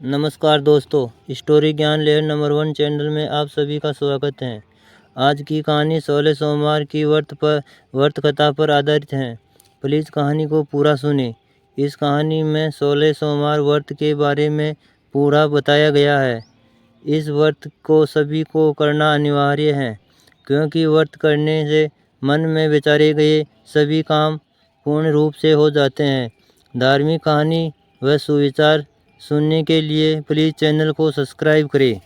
नमस्कार दोस्तों, स्टोरी ज्ञान लहर नंबर 1 चैनल में आप सभी का स्वागत है। आज की कहानी 16 सोमवार की व्रत कथा पर आधारित है। प्लीज़ कहानी को पूरा सुने। इस कहानी में 16 सोमवार व्रत के बारे में पूरा बताया गया है। इस व्रत को सभी को करना अनिवार्य है, क्योंकि व्रत करने से मन में विचारे गए सभी काम पूर्ण रूप से हो जाते हैं। धार्मिक कहानी व सुविचार सुनने के लिए प्लीज़ चैनल को सब्सक्राइब करें।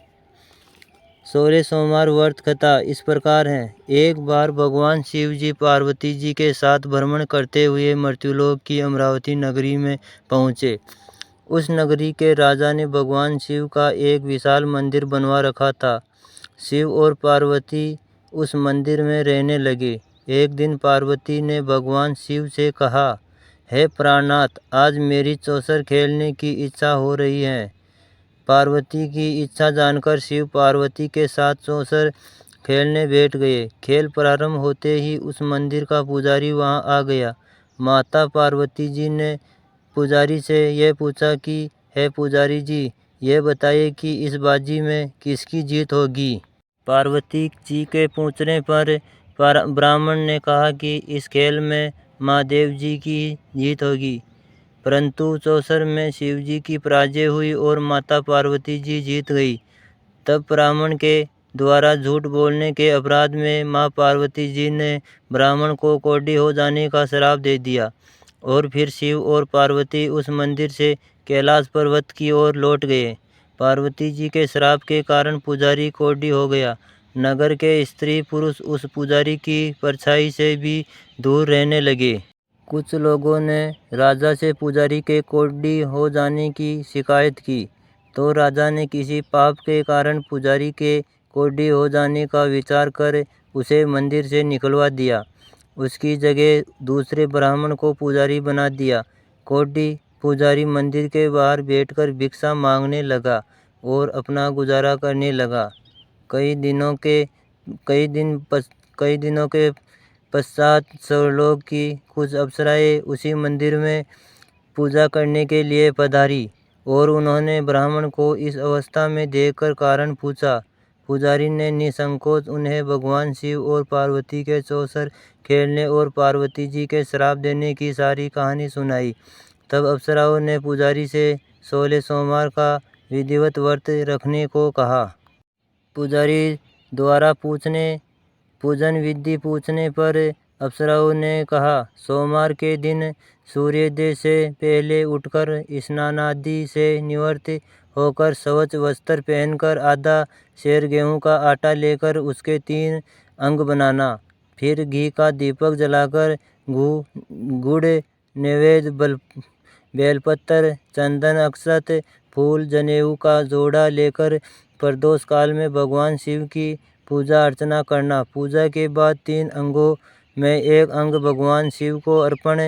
16 सोमवार व्रत कथा इस प्रकार है। एक बार भगवान शिव जी पार्वती जी के साथ भ्रमण करते हुए मृत्युलोक की अमरावती नगरी में पहुँचे। उस नगरी के राजा ने भगवान शिव का एक विशाल मंदिर बनवा रखा था। शिव और पार्वती उस मंदिर में रहने लगे। एक दिन पार्वती ने भगवान शिव से कहा, हे प्राणनाथ, आज मेरी चौसर खेलने की इच्छा हो रही है। पार्वती की इच्छा जानकर शिव पार्वती के साथ चौसर खेलने बैठ गए। खेल प्रारंभ होते ही उस मंदिर का पुजारी वहां आ गया। माता पार्वती जी ने पुजारी से यह पूछा कि हे पुजारी जी, यह बताइए कि इस बाजी में किसकी जीत होगी। पार्वती जी के पूछने पर ब्राह्मण ने कहा कि इस खेल में महादेव जी की जीत होगी। परंतु चौसर में शिव जी की पराजय हुई और माता पार्वती जी जीत गई। तब ब्राह्मण के द्वारा झूठ बोलने के अपराध में माँ पार्वती जी ने ब्राह्मण को कोढ़ी हो जाने का श्राप दे दिया और फिर शिव और पार्वती उस मंदिर से कैलाश पर्वत की ओर लौट गए। पार्वती जी के श्राप के कारण पुजारी कोढ़ी हो गया। नगर के स्त्री पुरुष उस पुजारी की परछाई से भी दूर रहने लगे। कुछ लोगों ने राजा से पुजारी के कोढ़ी हो जाने की शिकायत की, तो राजा ने किसी पाप के कारण पुजारी के कोढ़ी हो जाने का विचार कर उसे मंदिर से निकलवा दिया। उसकी जगह दूसरे ब्राह्मण को पुजारी बना दिया। कोढ़ी पुजारी मंदिर के बाहर बैठकर भिक्षा मांगने लगा और अपना गुजारा करने लगा। कई दिनों के पश्चात स्वर्गलोक की कुछ अप्सराएं उसी मंदिर में पूजा करने के लिए पधारी और उन्होंने ब्राह्मण को इस अवस्था में देखकर कारण पूछा। पुजारी ने निसंकोच उन्हें भगवान शिव और पार्वती के चौसर खेलने और पार्वती जी के श्राप देने की सारी कहानी सुनाई। तब अप्सराओं ने पुजारी से 16 सोमवार का विधिवत व्रत रखने को कहा। पुजारी द्वारा पूजन विधि पूछने पर अप्सराओं ने कहा, सोमवार के दिन सूर्योदय से पहले उठकर स्नान आदि से निवृत्त होकर स्वच्छ वस्त्र पहनकर आधा सेर गेहूं का आटा लेकर उसके 3 अंग बनाना। फिर घी का दीपक जलाकर गुड़ नैवेद्य बेलपत्र चंदन अक्षत फूल जनेऊ का जोड़ा लेकर प्रदोष काल में भगवान शिव की पूजा अर्चना करना। पूजा के बाद 3 अंगों में एक अंग भगवान शिव को अर्पण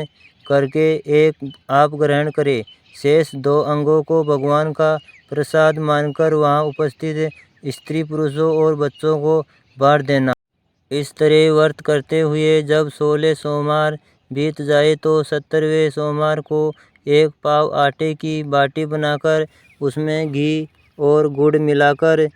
करके एक आप ग्रहण करें। शेष 2 अंगों को भगवान का प्रसाद मानकर वहां उपस्थित स्त्री पुरुषों और बच्चों को बांट देना। इस तरह व्रत करते हुए जब 16 सोमवार बीत जाए तो 17वें सोमवार को एक पाव आटे की बाटी बनाकर उसमें घी और गुड़ मिलाकर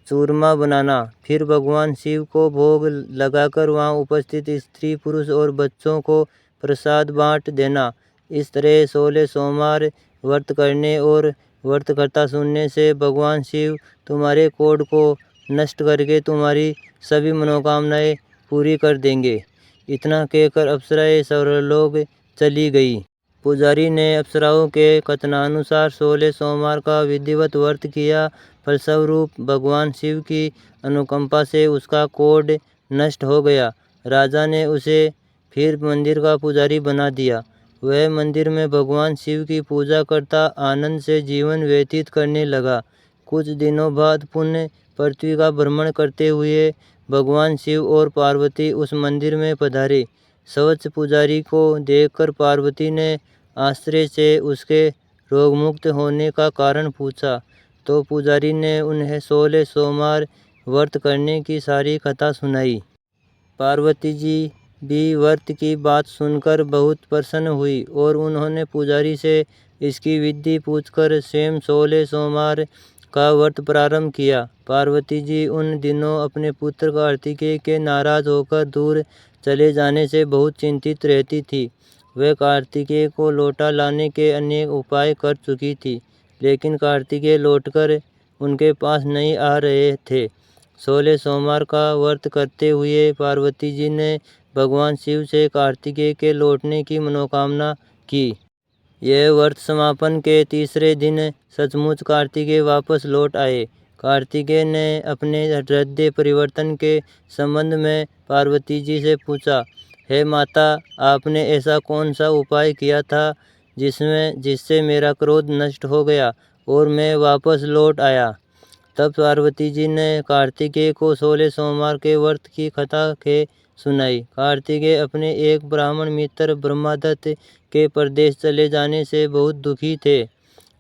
चूरमा बनाना। फिर भगवान शिव को भोग लगाकर वहां उपस्थित स्त्री पुरुष और बच्चों को प्रसाद बांट देना। इस तरह 16 सोमवार व्रत करने और व्रत कथा सुनने से भगवान शिव तुम्हारे कोढ़ को नष्ट करके तुम्हारी सभी मनोकामनाएं पूरी कर देंगे। इतना कहकर अप्सराएं स्वर्गलोक चली गई। पुजारी ने अप्सराओं के कथनानुसार 16 सोमवार का विधिवत व्रत किया। फलस्वरूप भगवान शिव की अनुकंपा से उसका कोढ़ नष्ट हो गया। राजा ने उसे फिर मंदिर का पुजारी बना दिया। वह मंदिर में भगवान शिव की पूजा करता आनंद से जीवन व्यतीत करने लगा। कुछ दिनों बाद पुनः पृथ्वी का भ्रमण करते हुए भगवान शिव और पार्वती उस मंदिर में पधारे। स्वच्छ पुजारी को देखकर पार्वती ने आश्चर्य से उसके रोगमुक्त होने का कारण पूछा, तो पुजारी ने उन्हें 16 सोमवार व्रत करने की सारी कथा सुनाई। पार्वती जी भी व्रत की बात सुनकर बहुत प्रसन्न हुई और उन्होंने पुजारी से इसकी विधि पूछकर स्वयं 16 सोमवार का व्रत प्रारंभ किया। पार्वती जी उन दिनों अपने पुत्र कार्तिकेय के नाराज होकर दूर चले जाने से बहुत चिंतित रहती थी। वह कार्तिकेय को लौटा लाने के अनेक उपाय कर चुकी थी, लेकिन कार्तिकेय लौटकर उनके पास नहीं आ रहे थे। 16 सोमवार का व्रत करते हुए पार्वती जी ने भगवान शिव से कार्तिकेय के लौटने की मनोकामना की। यह व्रत समापन के तीसरे दिन सचमुच कार्तिकेय वापस लौट आए। कार्तिकेय ने अपने हृदय परिवर्तन के संबंध में पार्वती जी से पूछा, हे माता, आपने ऐसा कौन सा उपाय किया था जिससे मेरा क्रोध नष्ट हो गया और मैं वापस लौट आया। तब पार्वती जी ने कार्तिकेय को 16 सोमवार के व्रत की कथा के सुनाई। कार्तिकेय अपने एक ब्राह्मण मित्र ब्रह्मदत्त के परदेश चले जाने से बहुत दुखी थे।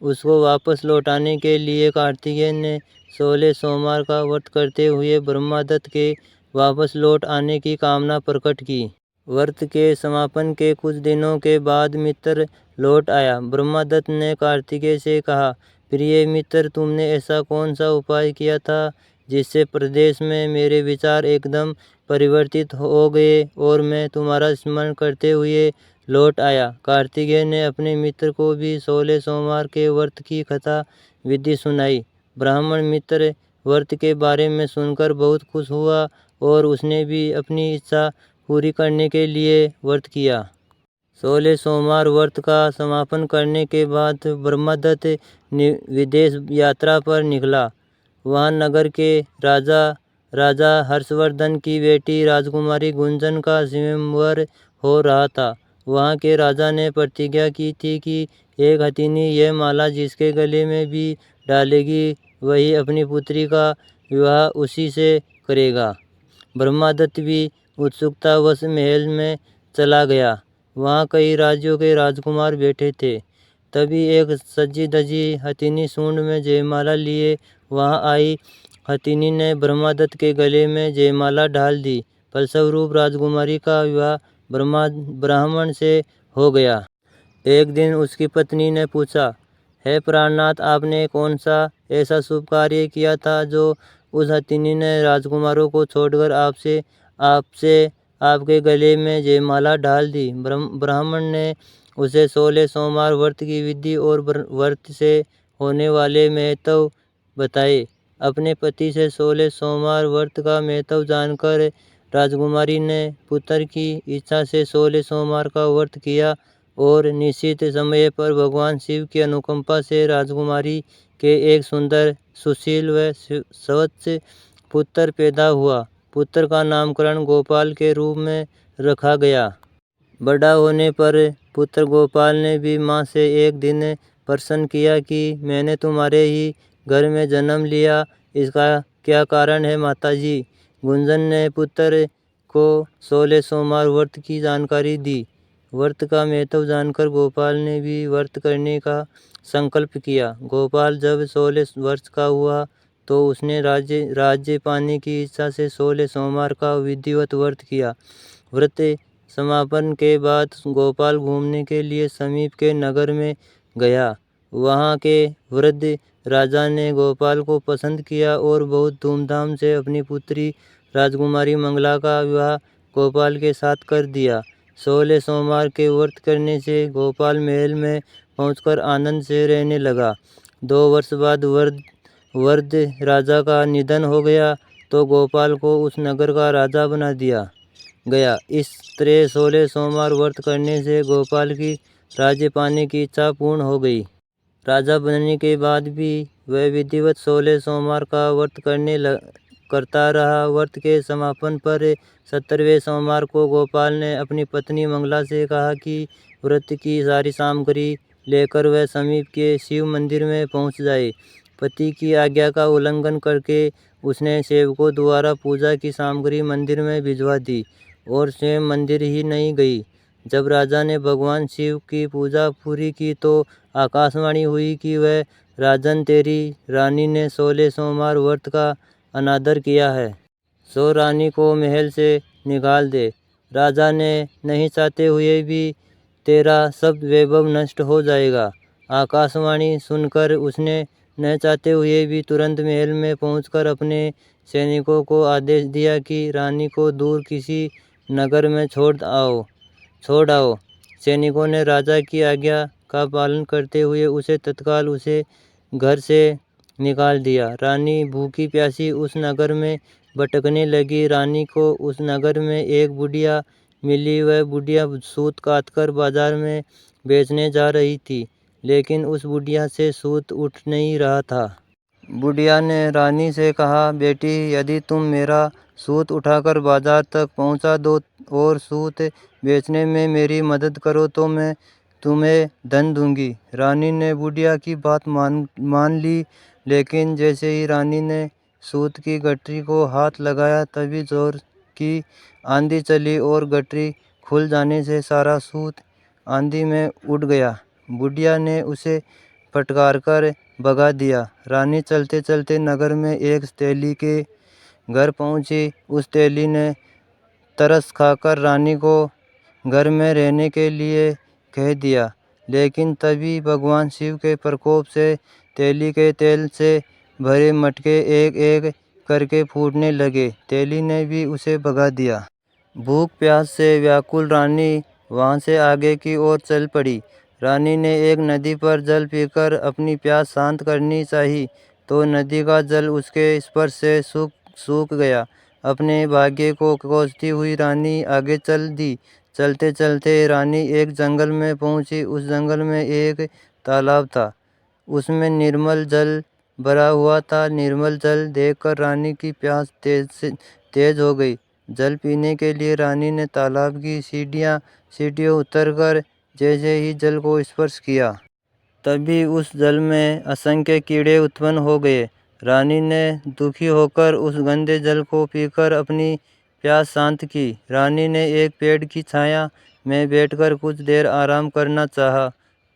उसको वापस लौटाने के लिए कार्तिकेय ने 16 सोमवार का व्रत करते हुए ब्रह्मदत्त के वापस लौट आने की कामना प्रकट की। व्रत के समापन के कुछ दिनों के बाद मित्र लौट आया। ब्रह्मदत्त ने कार्तिकेय से कहा, प्रिय मित्र, तुमने ऐसा कौन सा उपाय किया था जिससे प्रदेश में मेरे विचार एकदम परिवर्तित हो गए और मैं तुम्हारा स्मरण करते हुए लौट आया। कार्तिकेय ने अपने मित्र को भी 16 सोमवार के व्रत की कथा विधि सुनाई। ब्राह्मण मित्र व्रत के बारे में सुनकर बहुत खुश हुआ और उसने भी अपनी इच्छा पूरी करने के लिए व्रत किया। 16 सोमवार व्रत का समापन करने के बाद ब्रह्मदत्त विदेश यात्रा पर निकला। वहाँ नगर के राजा हर्षवर्धन की बेटी राजकुमारी गुंजन का स्वयंवर हो रहा था। वहाँ के राजा ने प्रतिज्ञा की थी कि एक हथिनी यह माला जिसके गले में भी डालेगी, वही अपनी पुत्री का विवाह उसी से करेगा। ब्रह्मदत्त भी उत्सुकतावश महल में चला गया। वहाँ कई राज्यों के राजकुमार बैठे थे। तभी एक सजी धजी हथिनी सूंड में जयमाला लिए वहाँ आई। हथिनी ने ब्रह्मदत्त के गले में जयमाला डाल दी। फलस्वरूप राजकुमारी का विवाह ब्राह्मण से हो गया। एक दिन उसकी पत्नी ने पूछा, हे प्राणनाथ, आपने कौन सा ऐसा शुभ कार्य किया था जो उस हथिनी ने राजकुमारों को छोड़कर आपसे आपके गले में जयमाला डाल दी। ब्राह्मण ने उसे 16 सोमवार व्रत की विधि और व्रत से होने वाले महत्व बताए। अपने पति से 16 सोमवार व्रत का महत्व जानकर राजकुमारी ने पुत्र की इच्छा से 16 सोमवार का व्रत किया और निश्चित समय पर भगवान शिव की अनुकंपा से राजकुमारी के एक सुंदर, सुशील व स्वच्छ पुत्र पैदा हुआ। पुत्र का नामकरण गोपाल के रूप में रखा गया। बड़ा होने पर पुत्र गोपाल ने भी माँ से एक दिन प्रश्न किया कि मैंने तुम्हारे ही घर में जन्म लिया, इसका क्या कारण है माताजी? गुंजन ने पुत्र को 16 सोमवार व्रत की जानकारी दी। व्रत का महत्व जानकर गोपाल ने भी व्रत करने का संकल्प किया। गोपाल जब 16 वर्ष का हुआ तो उसने राज्य पाने की इच्छा से 16 सोमवार का विधिवत व्रत किया। व्रत समापन के बाद गोपाल घूमने के लिए समीप के नगर में गया। वहाँ के वृद्ध राजा ने गोपाल को पसंद किया और बहुत धूमधाम से अपनी पुत्री राजकुमारी मंगला का विवाह गोपाल के साथ कर दिया। 16 सोमवार के व्रत करने से गोपाल महल में पहुंचकर आनंद से रहने लगा। 2 वर्ष बाद वृद्ध राजा का निधन हो गया तो गोपाल को उस नगर का राजा बना दिया गया। इस तरह 16 सोमवार व्रत करने से गोपाल की राज्य पाने की इच्छा पूर्ण हो गई। राजा बनने के बाद भी वह विधिवत 16 सोमवार का व्रत करता रहा। व्रत के समापन पर 17वें सोमवार को गोपाल ने अपनी पत्नी मंगला से कहा कि व्रत की सारी सामग्री लेकर वह समीप के शिव मंदिर में पहुंच जाए। पति की आज्ञा का उल्लंघन करके उसने सेवकों द्वारा पूजा की सामग्री मंदिर में भिजवा दी और स्वयं मंदिर ही नहीं गई। जब राजा ने भगवान शिव की पूजा पूरी की तो आकाशवाणी हुई कि वह राजन, तेरी रानी ने 16 सोमवार व्रत का अनादर किया है, सो रानी को महल से निकाल दे। राजा ने नहीं चाहते हुए भी तेरा सब वैभव नष्ट हो जाएगा। आकाशवाणी सुनकर उसने न चाहते हुए भी तुरंत महल में पहुंचकर अपने सैनिकों को आदेश दिया कि रानी को दूर किसी नगर में छोड़ आओ। सैनिकों ने राजा की आज्ञा का पालन करते हुए उसे तत्काल उसे घर से निकाल दिया। रानी भूखी प्यासी उस नगर में भटकने लगी। रानी को उस नगर में एक बुढ़िया मिली। वह बुढ़िया सूत काटकर बाजार में बेचने जा रही थी, लेकिन उस बुढ़िया से सूत उठ नहीं रहा था। बुढ़िया ने रानी से कहा, बेटी, यदि तुम मेरा सूत उठाकर बाजार तक पहुंचा दो और सूत बेचने में मेरी मदद करो तो मैं तुम्हें धन दूंगी। रानी ने बुढ़िया की बात मान ली, लेकिन जैसे ही रानी ने सूत की गठरी को हाथ लगाया तभी जोर की आंधी चली और गठरी खुल जाने से सारा सूत आंधी में उड़ गया। बुढ़िया ने उसे फटकार कर भगा दिया। रानी चलते चलते नगर में एक तेली के घर पहुंची। उस तेली ने तरस खाकर रानी को घर में रहने के लिए कह दिया, लेकिन तभी भगवान शिव के प्रकोप से तेली के तेल से भरे मटके एक एक करके फूटने लगे। तेली ने भी उसे भगा दिया। भूख प्यास से व्याकुल रानी वहां से आगे की ओर चल पड़ी। रानी ने एक नदी पर जल पीकर अपनी प्यास शांत करनी चाही, तो नदी का जल उसके स्पर्श से सूख गया। अपने भाग्य को कोसती हुई रानी आगे चल दी। चलते चलते रानी एक जंगल में पहुंची। उस जंगल में एक तालाब था, उसमें निर्मल जल भरा हुआ था। निर्मल जल देखकर रानी की प्यास तेज हो गई। जल पीने के लिए रानी ने तालाब की सीढ़ियों उतरकर जैसे ही जल को स्पर्श किया, तभी उस जल में असंख्य कीड़े उत्पन्न हो गए। रानी ने दुखी होकर उस गंदे जल को पीकर अपनी प्यास शांत की। रानी ने एक पेड़ की छाया में बैठकर कुछ देर आराम करना चाहा,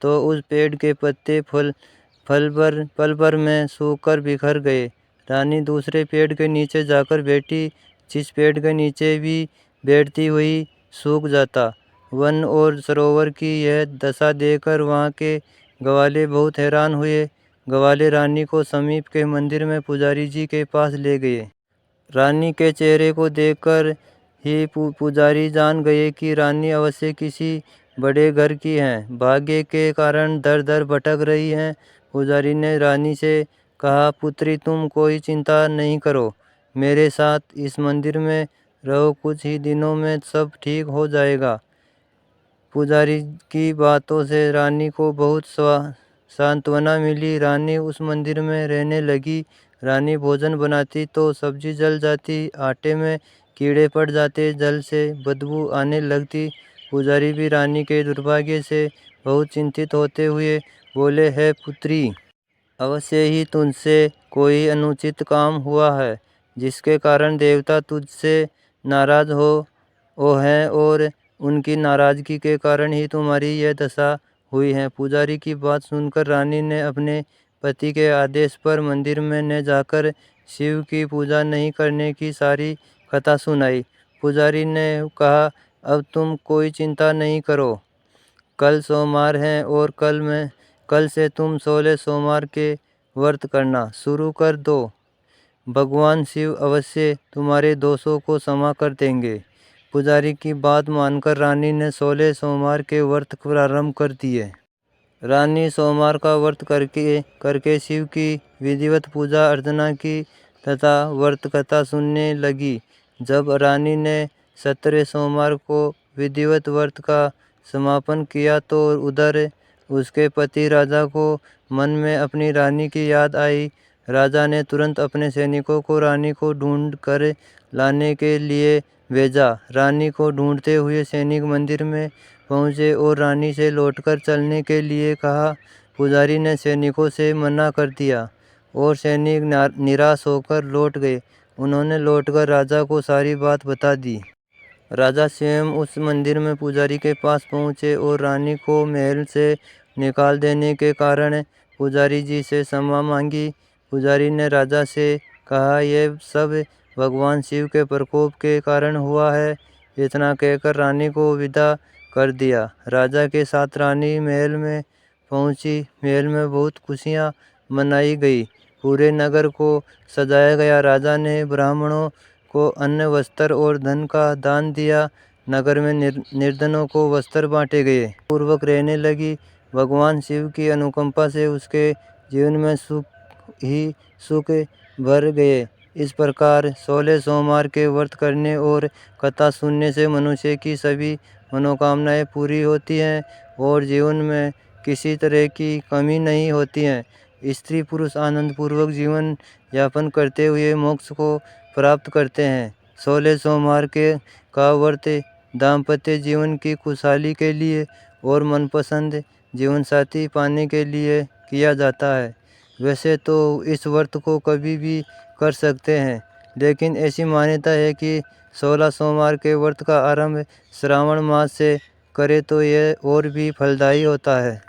तो उस पेड़ के पत्ते पल भर में सूखकर बिखर गए। रानी दूसरे पेड़ के नीचे जाकर बैठी, जिस पेड़ के नीचे भी बैठती हुई सूख जाता। वन और सरोवर की यह दशा देखकर वहाँ के ग्वाले बहुत हैरान हुए। ग्वाले रानी को समीप के मंदिर में पुजारी जी के पास ले गए। रानी के चेहरे को देखकर ही पुजारी जान गए कि रानी अवश्य किसी बड़े घर की हैं। भाग्य के कारण दर दर भटक रही हैं। पुजारी ने रानी से कहा, पुत्री, तुम कोई चिंता नहीं करो, मेरे साथ इस मंदिर में रहो, कुछ ही दिनों में सब ठीक हो जाएगा। पुजारी की बातों से रानी को बहुत सांत्वना मिली। रानी उस मंदिर में रहने लगी। रानी भोजन बनाती तो सब्जी जल जाती, आटे में कीड़े पड़ जाते, जल से बदबू आने लगती। पुजारी भी रानी के दुर्भाग्य से बहुत चिंतित होते हुए बोले, है पुत्री, अवश्य ही तुझसे कोई अनुचित काम हुआ है, जिसके कारण देवता तुझसे नाराज हो हैं और उनकी नाराजगी के कारण ही तुम्हारी यह दशा हुई है। पुजारी की बात सुनकर रानी ने अपने पति के आदेश पर मंदिर में न जाकर शिव की पूजा नहीं करने की सारी कथा सुनाई। पुजारी ने कहा, अब तुम कोई चिंता नहीं करो, कल सोमवार है और कल से तुम 16 सोमवार के व्रत करना शुरू कर दो। भगवान शिव अवश्य तुम्हारे दोषों को क्षमा कर देंगे। पुजारी की बात मानकर रानी ने 16 सोमवार के व्रत प्रारंभ कर दिए। रानी सोमवार का व्रत करके शिव की विधिवत पूजा अर्चना की तथा व्रत कथा सुनने लगी। जब रानी ने 17 सोमवार को विधिवत व्रत का समापन किया तो उधर उसके पति राजा को मन में अपनी रानी की याद आई। राजा ने तुरंत अपने सैनिकों को रानी को ढूंढ कर लाने के लिए भेजा। रानी को ढूंढते हुए सैनिक मंदिर में पहुंचे और रानी से लौटकर चलने के लिए कहा। पुजारी ने सैनिकों से मना कर दिया और सैनिक निराश होकर लौट गए। उन्होंने लौटकर राजा को सारी बात बता दी। राजा स्वयं उस मंदिर में पुजारी के पास पहुंचे और रानी को महल से निकाल देने के कारण पुजारी जी से क्षमा मांगी। पुजारी ने राजा से कहा, यह सब भगवान शिव के प्रकोप के कारण हुआ है। इतना कहकर रानी को विदा कर दिया। राजा के साथ रानी महल में पहुंची। महल में बहुत खुशियां मनाई गई। पूरे नगर को सजाया गया। राजा ने ब्राह्मणों को अन्न, वस्त्र और धन का दान दिया। नगर में निर्धनों को वस्त्र बांटे गए। पूर्वक रहने लगी। भगवान शिव की अनुकंपा से उसके जीवन में सुख ही सुख भर गए। इस प्रकार 16 सोमवार के व्रत करने और कथा सुनने से मनुष्य की सभी मनोकामनाएं पूरी होती हैं और जीवन में किसी तरह की कमी नहीं होती है। स्त्री पुरुष आनंद पूर्वक जीवन यापन करते हुए मोक्ष को प्राप्त करते हैं। 16 सोमवार के का व्रत दाम्पत्य जीवन की खुशहाली के लिए और मनपसंद जीवनसाथी पाने के लिए किया जाता है। वैसे तो इस व्रत को कभी भी कर सकते हैं, लेकिन ऐसी मान्यता है कि 16 सोमवार के व्रत का आरंभ श्रावण मास से करें तो यह और भी फलदायी होता है।